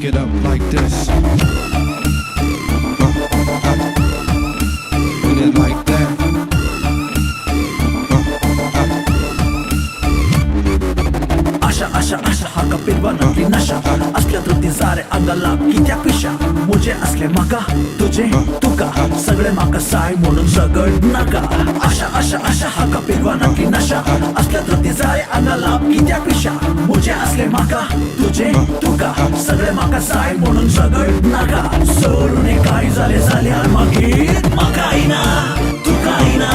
Shake it up like this. Put it like that. आशा आशा आशा हा का पिरवानातली नशा असल्या धृती सारे अंगाला कित्या पिशा मुझे असले माका तुझे तुका सगळे माका साय म्हणून सगळ नाका आशा आशा आशा हा का पिरवानातली नशा असल्या धृती सारे अंगाला कित्या पिशा मुझे असले माका तुझे तुका सगळे माका साय म्हणून सगळ नाका सोडून काय झाले झाल्या मागे माकाईना तुकाईना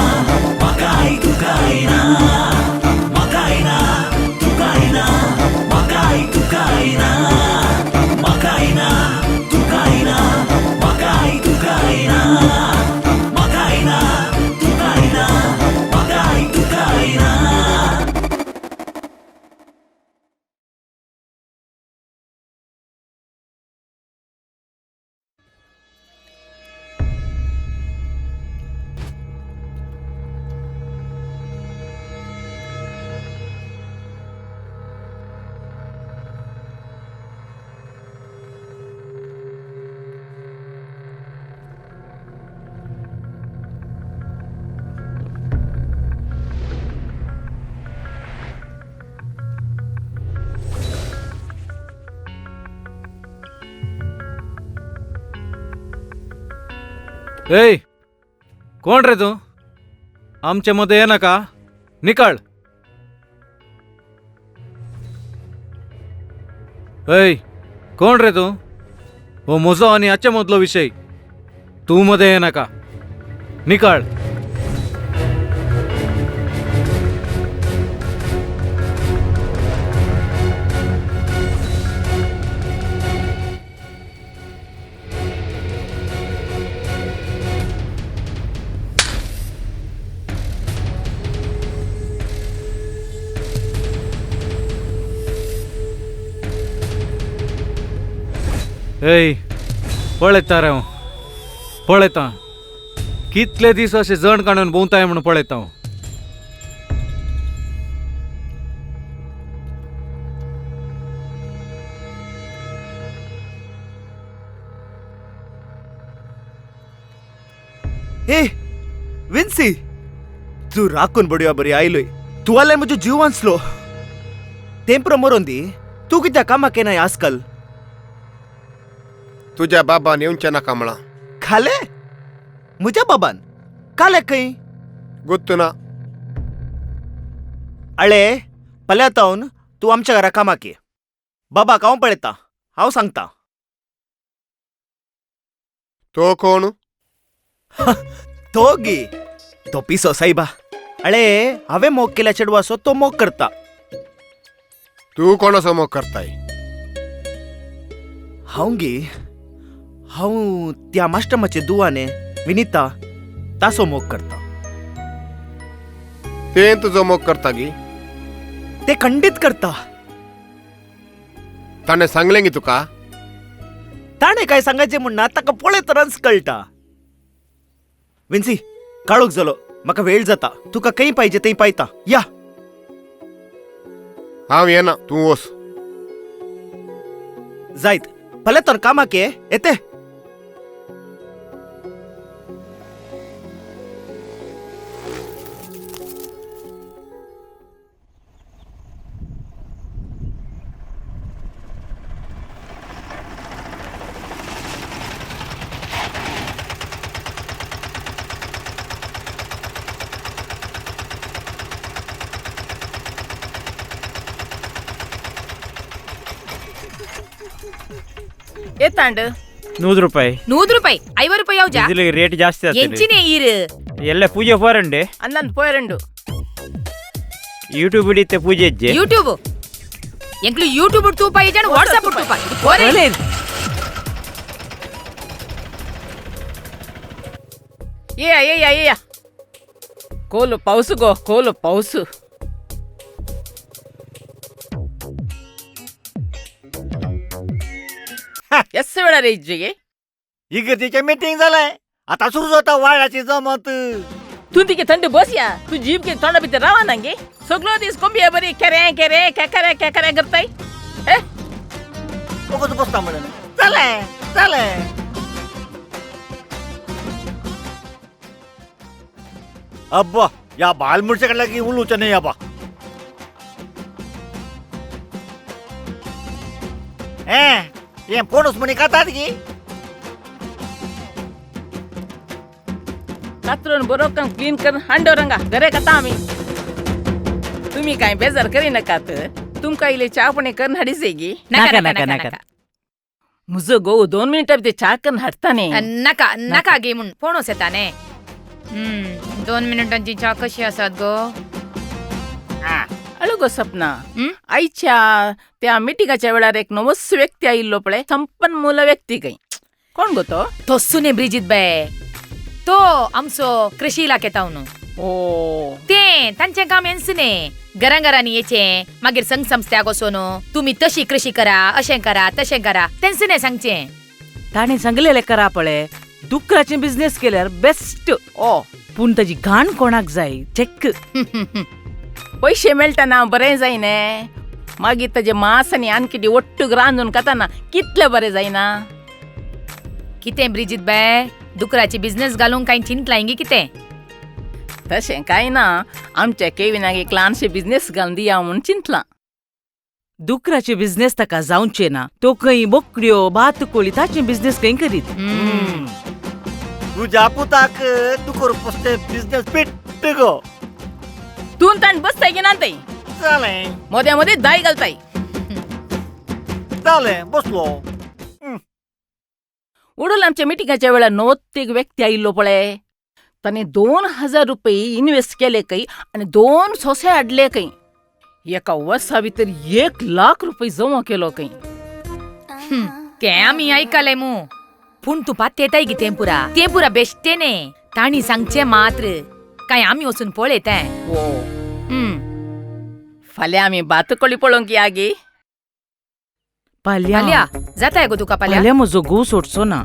माकाई तुकाईना माकाईना तुकाईना makai tukaina makaina tukaina makai tukaina makaina tukaina makai tukaina ए कोण रे तू आमच्या मध्ये ये नका निकळ ए कोण रे तू हो म्हजो आणि हाच्या मदलो विषय तू मध्ये ये नका निकळ ए पळयता रे हांव पळयता कितले दीस अशे जण काडून भोंवताय म्हणून पळयता हांव ए विन्सी तू राखून बडया बरी आयलोय तू आल्यार म्हजो जीव वाचलो तेंप्रो मरोन दी तू कित्याक कामाक येनाय आजकाल तुझ्या बाबान येवचें नाका म्हणा खाले म्हज्या बाबान काले खंय गुत्तू ना आळे फाल्यां तावन तूं आमच्या घरा कामाक ये बाबाक हांव पळयता हांव सांगता तो कोण तो गे तो पिसो सायबा आळे हांवें मोग केल्या चेडवाचो तो मोग करता तू कोणाचो मोग करताय हांव गे हांव त्या मास्टमाचे दुवाने विनिता ताचो मोग करता तें तुजो मोग करता गी ते खंडीत करता ताणें सांगलें गी तुका ताणें काय सांगायचें म्हणना ताका पळयतनाच कळटा विन्सी काळोख जालो म्हाका वेळ जाता तुका खंय पाहिजे थंय पायता या हांव येना तूं वच जायत फाल्यां तर कामाक ये येते ಎತ್ತಾಂಡು 100 ರೂಪಾಯಿ 100 ರೂಪಾಯಿ 50 ರೂಪಾಯಿ ಯಾವ್ಜಾ ഇതില് ರೇಟ್ ಜಾಸ್ತಿ ಆಗ್ತದೆ ಎಂಚಿನೇ ಈರು ಎಲ್ಲ ಪೂಜೆ ಹೋರಂಡೆ ಅಂದಂದು ಪೋಯರಂಡು ಯೂಟ್ಯೂಬ್ ಹಿಡಿತೆ ಪೂಜೆ ಅಜ್ಜೆ ಯೂಟ್ಯೂಬ್ ಎಂಕ್ಲು ಯೂಟ್ಯೂಬ್ ತೂಪಾಯಿ ಜನ ವಾಟ್ಸ್ಆಪ್ ತೂಪಾಯಿ ಪೋರೆ ಏ ಕೋಲು ಪೌಸುಗೋ ಕೋಲು ಪೌಸು ಎಷ್ಟು वेळा रे इज्जे इगर्जीचे मीटिंग झालाय आता सुरू होता वाळाची जमत तू तिके थंड बस या तू जीप के तोंडा भितर रावा nange सगळं दिस कोंबी बरी केरे केरे करताय बघत बसता म्हणून चालेल. अब्बा या बालमुर्शेकडला की उलूच नाही अब्बा. ಏನ್ ಫೋನಸ್ ಮನಿ ಕಾತಾದ್ಗಿ कातरून बरोबर क्लीन करून हांडोरंगा घरे खाता आम्ही तुम्ही काय बेजार करी नकात तुमका इले चहा पण करून हाडीच गी नका नका नका मुझं गो 2 मिनिटात ते चहा करून हाडताने नका नका गे म्हणून फोनच येताने 2 मिनिटांची चहा कशी असत गो अळो गो सपना हं? आईच्या त्या मिटिंगाच्या वेळार एक नवस व्यक्ती आयिल्लो पळय संपन्मूल व्यक्ती काही कोण गो तो तो सुने ब्रिजित बे तो आमचो कृषी इलाकेत न्हू ओ ते तांचे काम येनसुने घरांघरांनी येचे मागीर संघ संस्थाक वचोन तुम्ही तशी कृषी करा अशें करा तशें करा तेंसुने सांगचे ताणें सांगलेलें करा पळय डुकराचे बिझनेस केल्यार बेस्ट ओ पूण ताजी घाण कोणाक जाय चेक पैसे मेळटाना बरें जायने मागीर ताजे मांस आनी आनकिडी ಒಟ್ಟುಗ್ रांदून खाताना कितले बरें जायना कितें ब्रिजित बे डुकराची बिझनेस घालूंक कांय चिंतलाय गे कितें तशें कांय ना आमच्या केविनाक एक ल्हानशें बिझनेस घालून दिया म्हूण चिंतलां डुकराचे बिझनेस ताका जावचे ना तो खंय बोकड्यो भात कोळी ताचे बिझनेस खंय करीत तुझ्या पुताक दुकर पोस्टे बिझनेस पेट गो तूं ताण बसताय की नाताय चालेल मोद्या मध्ये दाय घालताय चालेल बसलो उडल आमच्या मिटिंगाच्या वेळार नवत्तेक व्यक्ती आयिल्लो पळय ताणे 2000 रुपये इन्व्हेस्ट केले काही आणि 2 सोसे हाडले काही एका वर्सा भितर 1 लाख रुपये जमा केलो काही तें आमी आयकले मू पूण तूं पात येताय गे तें पुरा बेश्टेने ताणी सांगचे मात्र काय आमी वचून पळयताय ओ फाल्यां आमी भातकोळी पळोवंक या गे पाल्या जाताय गो तुका पाल्या पाल्या म्हजो घोव सोडचो ना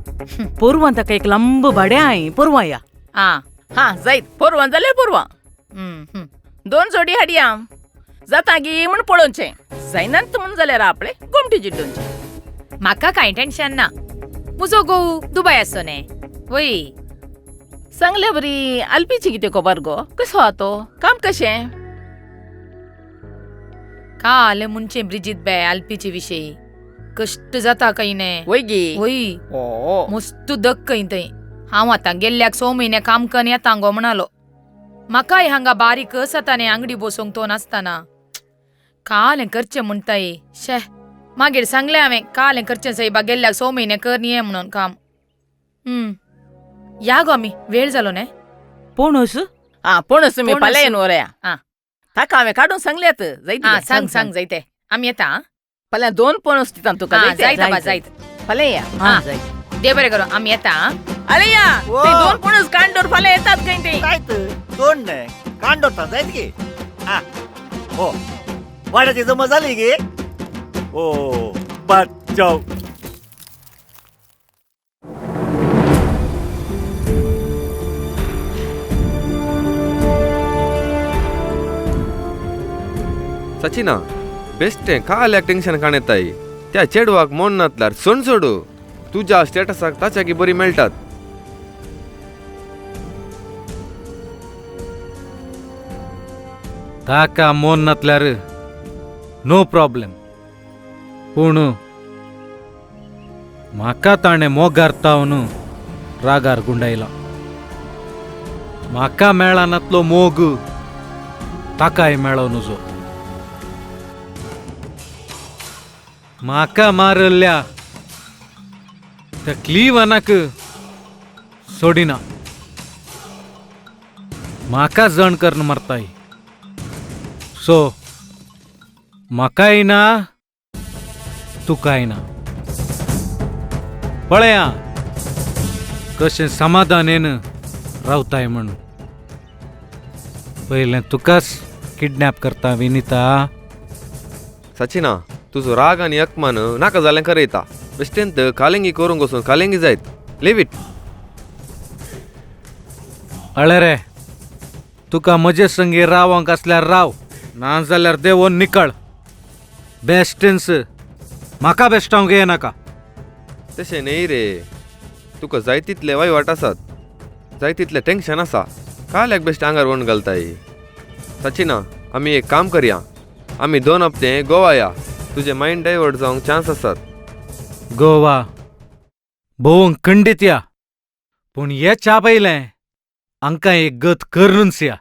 पोरवां ताका एक लांब भाड्या हाय पोरवां या हा जायत पोरवां जाल्यार पोरवां 2 जोडी हाडया जाता गे म्हण पळोवचें जायनात म्हूण जाल्यार आपले कोमटी जिड्डोवचे म्हाका कांय टेन्शन ना म्हजो घोव दुबय आसो न्ही वय सांगल्या बरी आलपीची कितें खबर गो कसो हा तो काम कशें काल मुनचे ब्रिजित बे आलपीचे विशयी कष्ट जाता काही नाही वय गे वय ओ मस्त दक काही थंय हांव आतां गेल्ल्याक 6 म्हयने काम करून येता गो म्हणालो म्हाकाय हांगा बारीक सताने अंगडी बसोंक तो नासतना काल हें करचें म्हणटाय शे मागीर सांगलें हांवें काल हें करचें सायबा गेल्ल्याक 6 म्हयने कर ये म्हणून काम या गो आमी वेळ जालो न्ही पोणूस पणस तुमी पणस. फाल्यां येवन व्हरया ताका हांवें काडून सांगल्यात जायत सांग जायते आमी येता फाल्यां 2 पणस दिता तुका जायत फाल्यां या देव बरें करो आमी येता अरे या ओ. ते 2 पणस कांडोर फाल्यां येतात खंय ते काय दोन नाही कांडोता जायत गे हो वाड्याची जमा झाली गे ओ बचाव सचिना बेस्टे काल्याक टेन्शन काणयताय त्या चेडवाक मोन नातल्यार सोड सोडू तुज्या स्टेटसाक ताच्याकी बरी मेळटात ताका मोन नातल्यार नो प्रॉब्लेम पूण म्हाका ताणें मोगार तावन रागार गुंडायला म्हाका मेळा नातलो मोग ताकाय मेळो नजो म्हाका मारल्ल्या त्या क्लीवानाक सोडिना म्हाका जण करून मारताय सो म्हाकाय ना तुकाय ना पळया कशें समाधानेन रावताय म्हणून पयलें तुकाच किडनॅप करता विनिता सचिना तुजो राग आनी अकमान नाका जालें खरयता बेश्टेंत कालेंगी करूंक वचून कालेंगी जायत लेव इट अळे रे तुका म्हजे संगी रावंक आसल्यार राव ना जाल्यार देवोन निकळ बेस्टेन्स म्हाका बेश्टावंक येनाका तशें न्ही रे तुका जाय तितले वायवाट आसात जाय तितलें टेन्शन आसा काल्याक बेश्टे आंगार वण घालताय सचिना आमी एक काम करया आमी 2 हप्ते गोवा या तुजें मायंड डायवर्ट जावंक चान्स आसात गोवा भोवंक खंडीत या पूण हे च्या पयलें हांकां एक गत करूनच या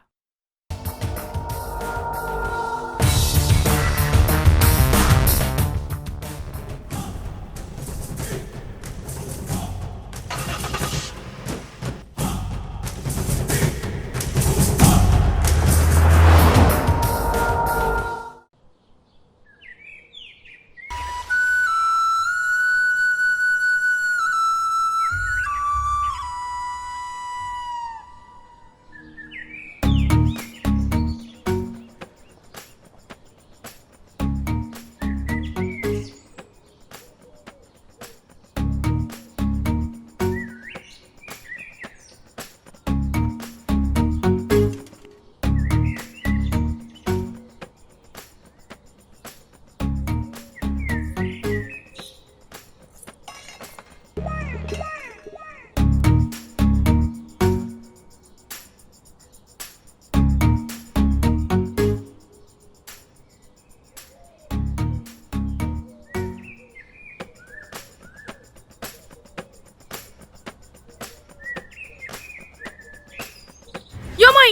ಯಮೈ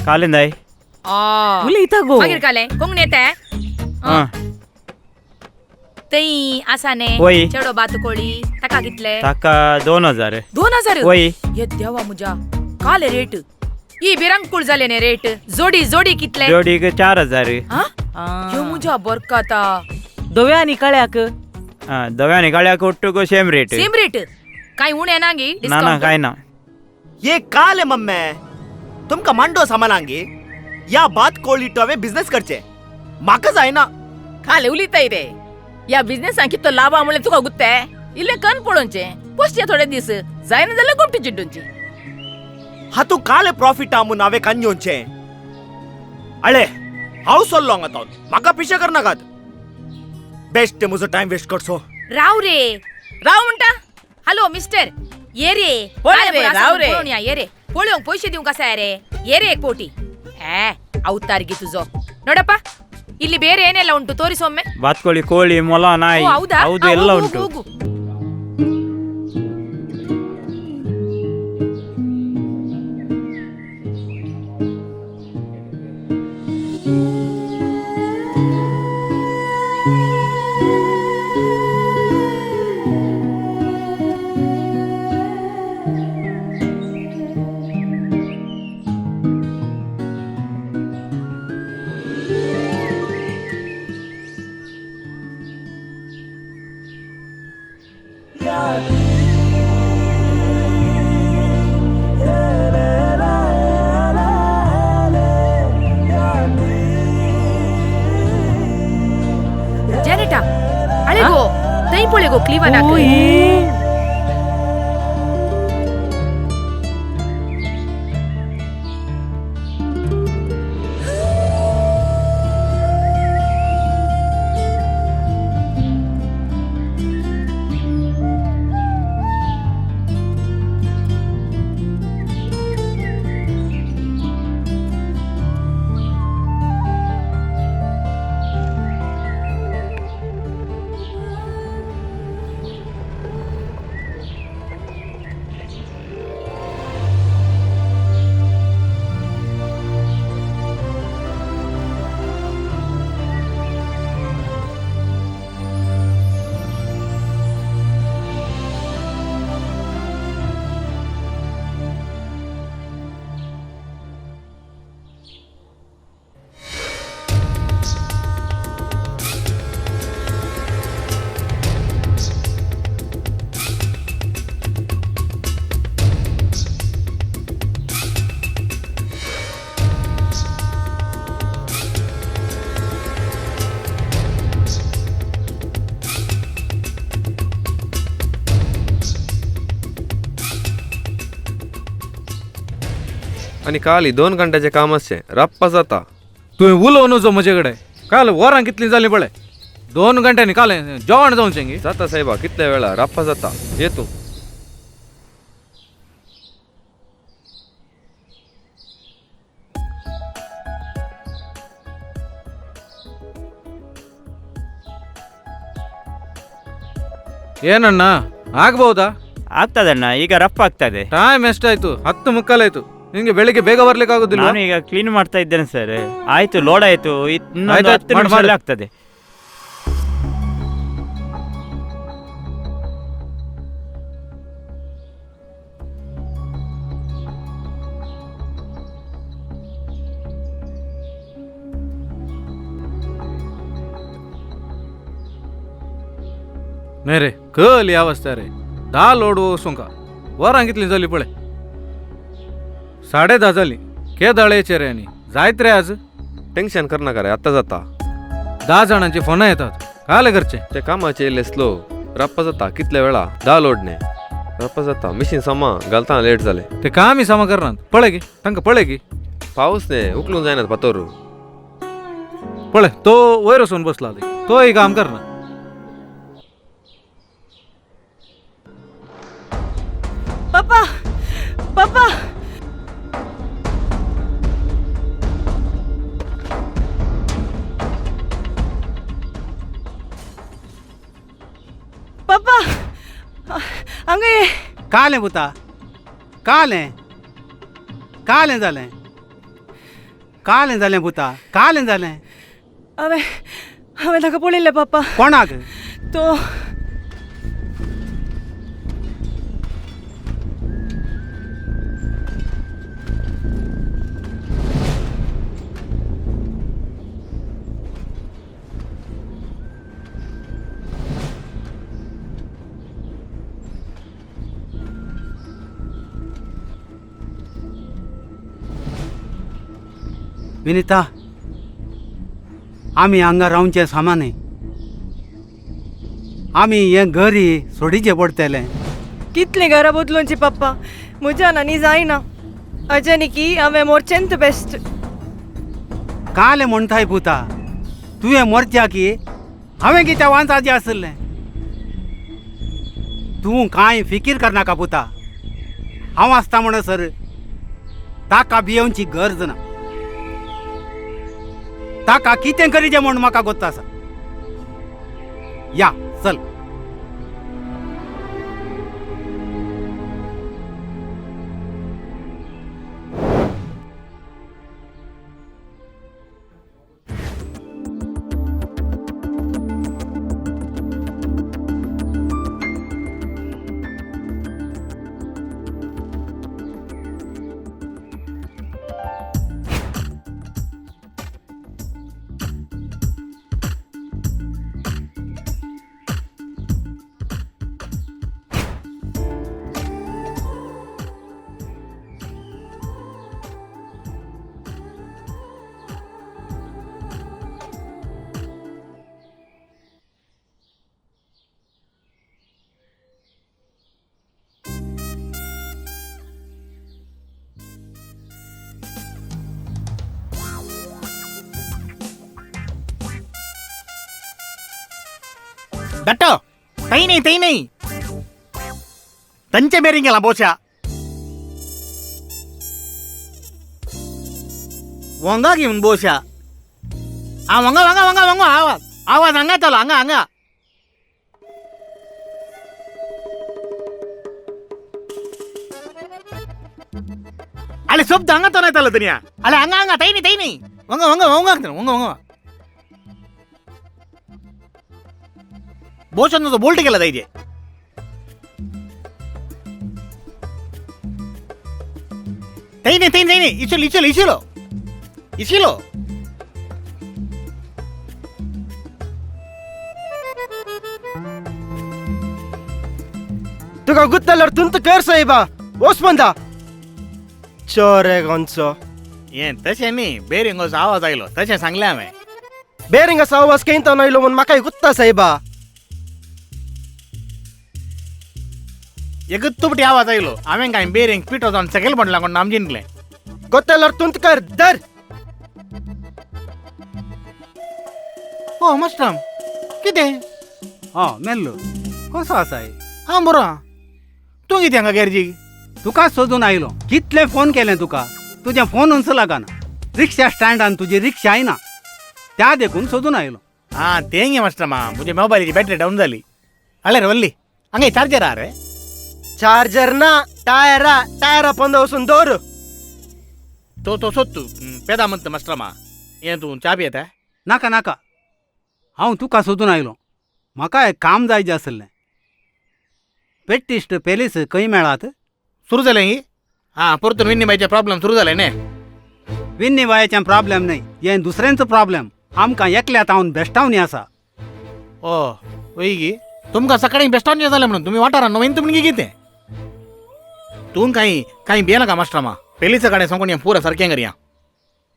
कालिंदाय उलयता गो मागीर काले कोंग नेते हां तई आसाने वय. चेडो बातुकोळी ताका कितले ताका 2000 2000 वय ये देवा मुजा काले रेट ई बिरंकुळ जाले ने रेट जोडी जोडी कितले जोडीक 4000 हा यो मुजा बरकाता दोव्या आनी कळ्याक दोव्यानी गाळ्याक ಒಟ್ಟುಗು ಸೇಮ್ ರೇಟ್ सेम रेट काय उणे नांगी ना ना काय ना ये काल है मम्मे तुमका मांडो सामानांगी या बात कोळी टवे बिझनेस करचे माका जायना खाले उलिताय रे या बिझनेसान कितो लाभामुळे तुका गुत्ते इल्ले कण पडोवचे पोसचे थोडे दीस जायना जाल्यार गुमटी चिड्डूंची हा तू काल प्रॉफिट आमू नावे कांजोंचे अळे हाऊ सोल्लोंग आता माका पिशे कर नाकात बेस्ट मुजो टाइम वेस्ट करसो राव रे राव म्हणटा हॅलो मिस्टर ये रे पळय रे, राव रे. या ये रे पळयोंक पैसे दिवंक आसा रे ये रे एक ಕೋಟಿ ಅವತಾರ್ಗಿ ತುಜೋ ನೋಡಪ್ಪ ಇಲ್ಲಿ ಬೇರೆ ಏನೆಲ್ಲ ಉಂಟು ತೋರಿಸೊಮ್ಮೆ ಬಾತ್ಕೋಳಿ ಕೋಳಿ ಮೊಲ ನಾಯಿ ಓ, ಹೌದಾ ಹೌದು ಎಲ್ಲ ಉಂಟು ಹೋಗು ಜಾನೆಟಾ ಅಳೆಗೋ ತೈ ಪೊಳೆಗೋ ಕ್ಲೀವನ್ ಹಾಕು आणि काली 2 घंट्याचे काम असचे रप्पा जाता तुवें उलोव नजो म्हजे कडेन काल वरां कितलीं जालीं पळय 2 घंट्यांनी काल जेवण जाऊन शेंगी जाता साहेबा कितल्या वेळा राप्पा जाता ये तू ಏನಣ್ಣ ಆಗ್ಬಹುದಾ? ಆಗ್ತದಣ್ಣ, ಈಗ ರಫ್ ಆಗ್ತದೆ. ಟೈಮ್ ಎಷ್ಟಾಯ್ತು? 10 ಮುಕ್ಕಾಲಾಯ್ತು. ನಿಂಗೆ ಬೆಳಿಗ್ಗೆ ಬೇಗ ಬರ್ಲಿಕ್ಕೆ ಆಗುದಿಲ್ಲ? ನಾನು ಈಗ ಕ್ಲೀನ್ ಮಾಡ್ತಾ ಇದ್ದೇನೆ ಸರ್. ಆಯ್ತು, ಲೋಡ್ ಆಯ್ತು. ಆಯ್ತು, 10 ನಿಮಿಷದಲ್ಲಿ ಆಗ್ತದೆ. मेरे कल अवस्था रे 10 लोड सोंका वर सांगितली झाली पळे 10:30 झाली के दळेचे रे आणि जायत रे आज. टेन्शन कर नका रे, आता जाता. 10 जणांचे फोन येतात काले घरचे. ते कामाचे येले स्लो राप्पा जाता कितल्या वेळा 10 लोडने राप्पा जाता. मिशीन समा घालताना लेट झाले. ते कामी समा करणार पळे की तंक पळे की पाऊसने उकलून जायनात पातोरू. पळे तो वैरसून बसला तो ही काम करणार. पप्पा पप्पा पप्पा अंगे काल बुता काल जालें बुता काल जालें. हांवें ताका पळयलें पप्पा. कोणाक? तो विनिता आमी हांगा रावचे सामान आमी हें घर सोडीचें पडटलें. कितली घरां बदलूंची पप्पा म्हज्यान आनी जायना. अजनिकी हांवें मोरचेंत बेस्ट. काल म्हणटाय पुता तुवें मोरच्या की हांवें कित्या वांचाचें आसलें. तूं कांय फिकीर करनाका पुता. हांव आसता म्हणसर ताका भियोवची गरज ना. ताका कितें करीचें म्हूण म्हाका गोत्ता आसा. या चल. ದಟ್ಟ ತೈನೈ ತಂಚೆ ಮೇರಿಂಗಲ್ಲ ಬೋಸ వంగ घेऊन बोशा వంగ వంగ వంగ వంగ आवाज हंगा चलो हंगा हंगा अरे सोब हंगा तो नाही चालत दुनिया. अरे हंगा हंगा तैनी వంగ వంగ వంగ వంగ వంగ बोशन तो बोल्ट केला जायचे. तैनी इशिलो तुका गुत्तल्यावर तुंत कर साहेबा ओस बंदा चोरे गोंचो. ಏನ್ ತಸೆ ನೀ ಬೇರಿಂಗೋಸ್ आवाज आयलो तशें सांगलें हांवें. बेरिंगाचो आवाज केंतो नायलो म्हूण म्हाकाय गुत्ता साहेबा. एकच तुपटी आवाज आयलो हांवें काय बेरिंग पिठो जावन सकयल पडला कोण नाम जिंकलें. गुत्तल्यावर तुंत कर धर. ओ मस्टम कितें मेल्लो कसो आसाय हांव बरो आहा. तूं कितें हांगा गॅरेजीक? तुका सोदून आयलो कितले फोन केले तुका तुजें फोन उंच लागना रिक्षा स्टँडान तुजी रिक्षा आयना त्या देखून सोदून आयलो हा तें गे मास्टर मा म्हजे मोबायलाची बॅटरी डाऊन जाली. अळे रे वल्ली हांगा चार्जर आहा रे. चार्जर ना टायरा पंद वचून दवर. तो सोद तू पेदा म्हणता मास्टर मा हें तूं च्या पियेता? नाका नाका हांव तुका सोदून आयलो म्हाका एक काम जायचें आसलें. पेट्टिस्ट पेलीस खंय मेळात? सुरू जालें ही? हा परतून विन्नीबाईचे प्रॉब्लेम सुरू जाले न्ही. विन्नी बायेचें प्रॉब्लेम न्हय हें दुसऱ्यांचो प्रॉब्लेम. आमकां एकल्यात हांव बेश्टावनी आसा. ओ वय गी तुमकां सकाळी बेस्टान जें जालें म्हणून तुमी वाठारान नवीन तुमी कितें तूं काही भिये नाका मास्टर मा पेलीस कडेन सांगून हें पुरा सारकें करया.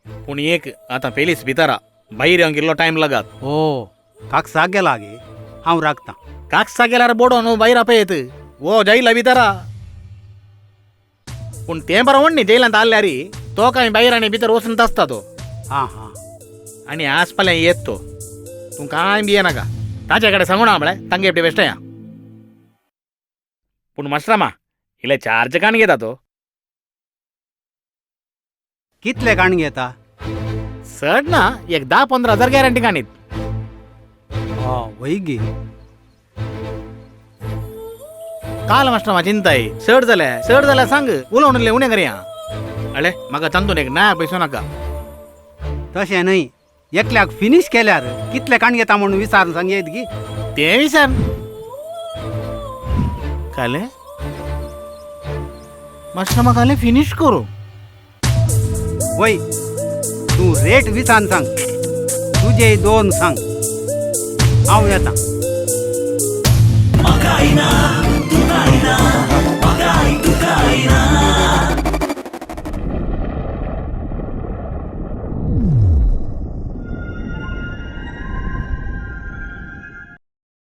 पूण एक आतां पेलीस भितर भायर येवंक इल्लो टायम लागात. काकसाक गेला गे हांव राखतां. काकसा गेल्यार बोडो न्हू भायर आपयत वो जायला भितर. पूण तें बरोबर न्ही जैलांत आल्ल्यार तो कांय भायर आनी भितर वचून आसता तो. हां हां आनी आसपाल्यां येत तो. तूं कांय भिये नाका ताचे कडेन सांगून आहा म्हळ्यार तांगे एपटे बेश्टया. पूण मास्टर मा इल्ले चार्ज काण घेता तो. कितले काण घेता? चड ना एक 10-15 हजार गॅरंटी काणीत. वय गे काल मास्टर मा चिंताय चड जाल्यार सांग उलोवन उरलें उणें करया. अळे म्हाका तांतून एक नया पयसो नाका. तशें न्हय एकल्याक फिनीश केल्यार कितले काण घेता म्हणून विचारून सांग येत गी. तें विचार काले मास्टर मा काले फिनीश करू. वय तूं रेट विचारून सांग तुजे 2 सांग हांव येता.